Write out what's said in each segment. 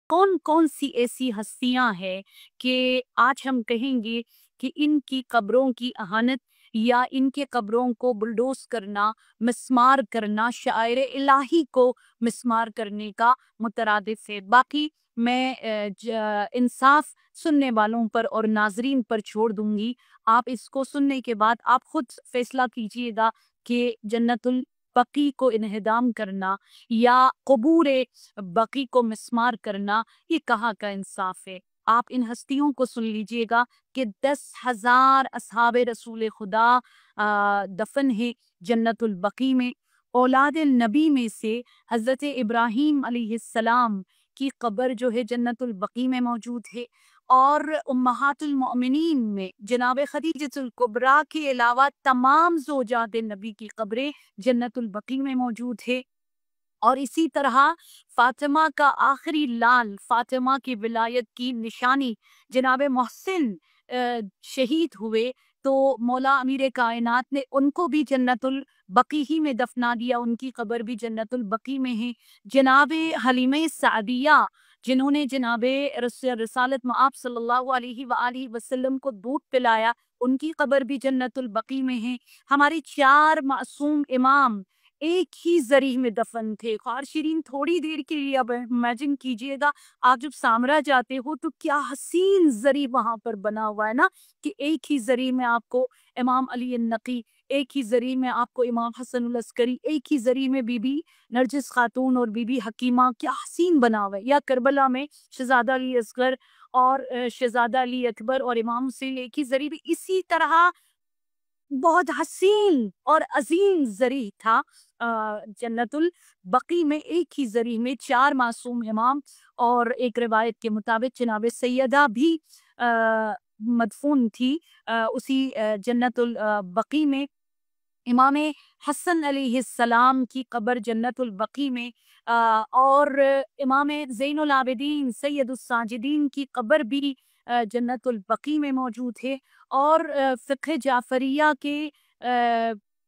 कौन कौन सी ऐसी हस्तियां हैं कि आज हम कहेंगे कि इनकी कब्रों की अहानत या इनके कब्रों को बुलडोज करना, मिस्मार करना, शायर इलाही को मिस्मार करने का मुतरादिफ है। बाकी मैं इंसाफ सुनने वालों पर और नाजरीन पर छोड़ दूंगी। आप इसको सुनने के बाद आप खुद फैसला कीजिएगा कि जन्नतुल बकी को इन्हिदाम करना या कबूर बकी को मिस्मार करना ये कहाँ का इंसाफ है। आप इन हस्तियों को सुन लीजिएगा कि 10,000 असहाबे रसूल खुदा दफन है जन्नतुल बकी में। औलाद नबी में से हज़रत इब्राहीम अलैहिस्सलाम की कब्र जो है जन्नतुल बकी में मौजूद है, और उम्महातुल मोमिनीन में जनाब खदीजतुल कुबरा के अलावा तमाम ज़ौजात नबी की कब्रें जन्नतुल बकी में मौजूद है। और इसी तरह फातिमा का आखिरी लाल, फातिमा की विलायत की निशानी जनाब मोहसिन शहीद हुए तो मौला अमीर कायनात ने उनको भी जन्नतुल बकी ही में दफना दिया, उनकी कब्र भी जन्नतुल बकी में है। जनाब हलीमे सादिया जिन्होंने जनाब रसालत मआब सल्लल्लाहु अलैहि वसल्लम को दूध पिलाया, उनकी कब्र भी जन्नतुल बकी में है। हमारे 4 मासूम इमाम एक ही जरी में दफन थे। ख्वार शिरीन थोड़ी देर के लिए अब इमेजिन कीजिएगा, आप जब सामरा जाते हो तो क्या हसीन जरी वहां पर बना हुआ है ना, कि एक ही जरी में आपको इमाम अली नकी, एक ही जरी में आपको इमाम हसन अस्करी, एक ही जरी में बीबी नरजिस खातून और बीबी हकीमा, क्या हसीन बना हुआ है। या करबला में शहजादा अली असगर और शहजादा अली अकबर और इमाम हुसैन एक ही जरी में, इसी तरह बहुत हसीन और अजीम जरी था जन्नतुल बकी में। एक ही जरी में 4 मासूम इमाम, और एक रिवायत के मुताबिक जनाब सैयदा भी मदफून थी उसी जन्नतुल बकी में। इमाम हसन अलैहिस्सलाम की कब्र जन्नतुल बकी में, और इमाम ज़ैनुल आबिदीन सैयदुस साजिदीन की कब्र भी जन्नतुल बकी में मौजूद है। और फ़िक़्ह जाफ़रिया के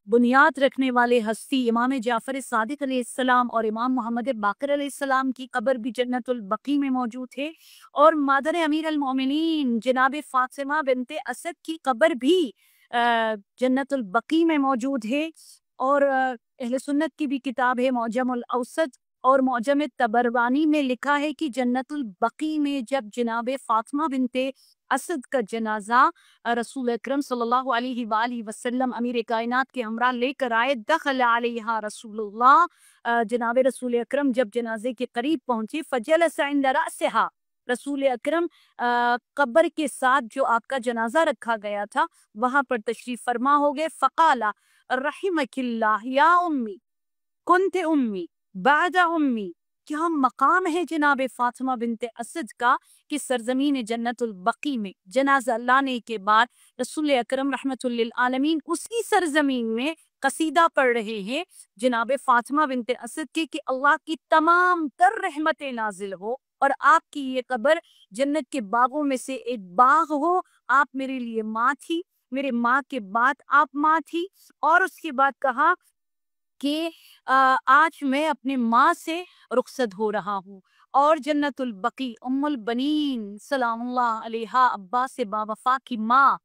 बुनियाद रखने वाले हस्ती इमाम जाफ़र सादिक अलैहिस्सलाम और इमाम मोहम्मद बाक़िर अलैहिस्सलाम की कब्र भी जन्नतुल बकी में मौजूद है। और मादर अमीर अल मोमिनीन जनाब फ़ातिमा बिन्ते असद की कब्र भी जन्नतुल बकी में मौजूद है। और अहले सुन्नत की भी किताब है मौजमुल औसत और मौजम तबरवानी में लिखा है कि जन्नतुल बकी में जब जनाब फातिमा बिनते असद का जनाजा रसूल अकरम सल्लल्लाहु अलैहि वसल्लम अमीर कायनात के हमरा लेकर आए, दखल अलैहा रसूलुल्लाह, जनाब रसूल अकरम जब जनाजे के करीब पहुंचे, फजलस इंद रअसिहा, रसूल अकरम कब्र के साथ जो आपका जनाजा रखा गया था वहां पर तशरीफ फरमा हो गए। फ़क़ाला रहिमकिल्लाह या उम्मी कुन्ते उम्मी बादा उम्मी, क्या मकाम है जनाब फातिमा बिनते असद का कि सरजमीन जन्नतुल बकी में जनाजा लाने के बाद रसूल अकरम रहमतुल लिल आलमीन उसी सरजमीन में कसीदा पढ़ रहे हैं जनाब फातिमा बिनते असद के कि अल्लाह की तमाम तर रहमतें नाजिल हो और आपकी ये कब्र जन्नत के बागों में से एक बाग हो। आप मेरे लिए माँ थी, मेरे माँ के बाद आप माँ थी। और उसके बाद कहा कि आज मैं अपने माँ से रुखसत हो रहा हूँ। और जन्नतुल बकी उम्मुल बनीन सलामुल्लाह अलैहा, अब्बास बावफा की माँ,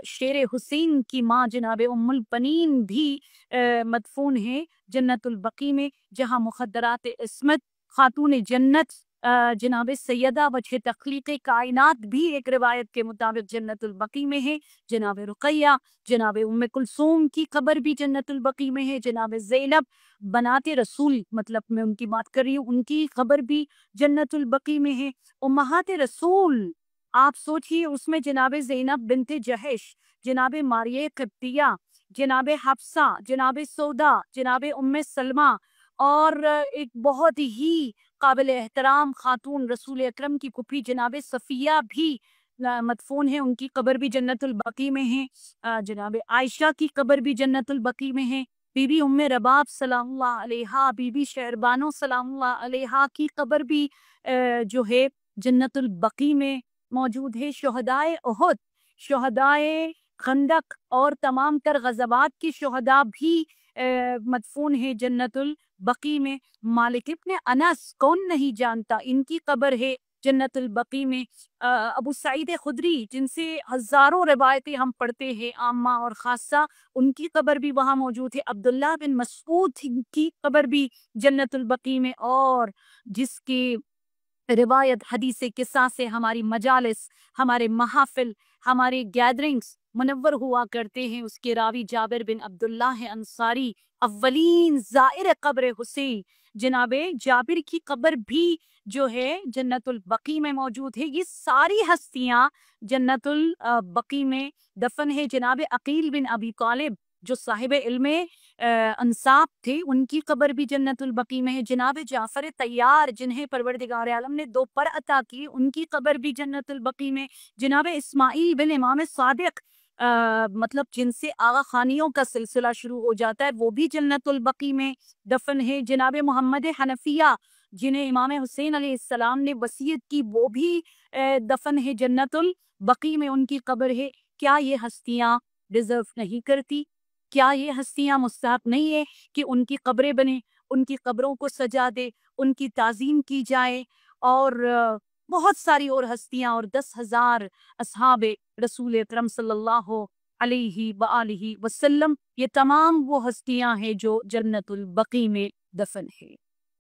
शेर हुसैन की माँ जनाब उम्मुल बनीन भी मदफून है जन्नतुल बकी में, जहाँ मुखद्दरात इस्मत खातून जन्नत जनाब सैयदा वजह तख्लीक कायनात भी एक रिवायत के मुताबिक जन्नतुल बकी में है। जनाब रुकैया, जनाब उम्मे कुलसूम की कब्र भी जन्नतुल बकी में है। जनाब ज़ैनब बनाते रसूल, मतलब मैं उनकी बात कर रही हूँ, उनकी कब्र भी जन्नतुल बकी में है। उम्महात रसूल, आप सोचिए उसमें जनाब ज़ैनब बिनते जहश, जनाब मारिया क़िब्तिया, जनाब हफ्सा, जनाब सौदा, जनाब उम्मे सलमा, और एक बहुत ही काबिल एहतराम खातून रसूल अकरम की फूफी जनाब सफ़िया भी मदफून है, उनकी कब्र भी जन्नतुल बकी में है। जनाब आयशा की कब्र भी जन्नतुल बकी में है। बीबी उम्मे रबाब सलामुल्लाह अलैहा, बीबी शहरबानो सलामुल्लाह अलैहा की कब्र भी जो है जन्नतुल बकी में मौजूद है। शुहदाए उहुद, शुहदाए खंदक और तमाम तर गज़वात की शुहदा भी مدفون ہے جنت البقیع میں۔ مالک ابن انس کون نہیں جانتا، ان کی قبر ہے جنت البقیع میں۔ ابو سعید خدری جن سے ہزاروں روایتیں ہم پڑھتے ہیں عامہ اور خاصہ، ان کی قبر بھی وہاں موجود ہے۔ عبداللہ بن مسعود کی قبر بھی جنت البقیع میں، اور جس کی روایت حدیث قصہ سے ہماری مجالس، ہمارے محافل، ہمارے گیدرنگز منور ہوا کرتے ہیں، اس کے راوی جابر بن عبداللہ انصاری، اولین زائر قبر حسین جناب جابر کی قبر بھی جو ہے جنت البقیع میں موجود ہے۔ یہ ساری ہستیاں جنت البقیع میں دفن ہے۔ جناب عقیل بن ابی طالب جو صاحب علم انصاب تھے، ان کی قبر بھی جنت البقیع میں ہے۔ جناب جعفر طیار جنہیں پروردگار عالم نے 2 پر عطا کی، ان کی قبر بھی جنت البقیع میں۔ جناب اسماعیل بن امام صادق مطلب جن سے آغا خانیوں کا سلسلہ شروع ہو جاتا ہے، وہ بھی جنت البقیع میں دفن ہے۔ جناب محمد حنفیہ جنہیں امام حسین علیہ السلام نے وصیت کی، وہ بھی دفن ہے جنت البقیع میں، ان کی قبر ہے۔ کیا یہ ہستیاں ڈیزرو نہیں کرتی؟ کیا یہ ہستیاں مستحق نہیں ہے کہ ان کی قبریں بنیں، ان کی قبروں کو سجا دے، ان کی تعظیم کی جائے؟ اور بہت ساری اور ہستیاں، اور 10,000 اصحاب رسول اکرم صلی اللہ علیہ وآلہ وسلم، یہ تمام وہ ہستیاں ہیں جو جنت البقیع میں دفن ہے۔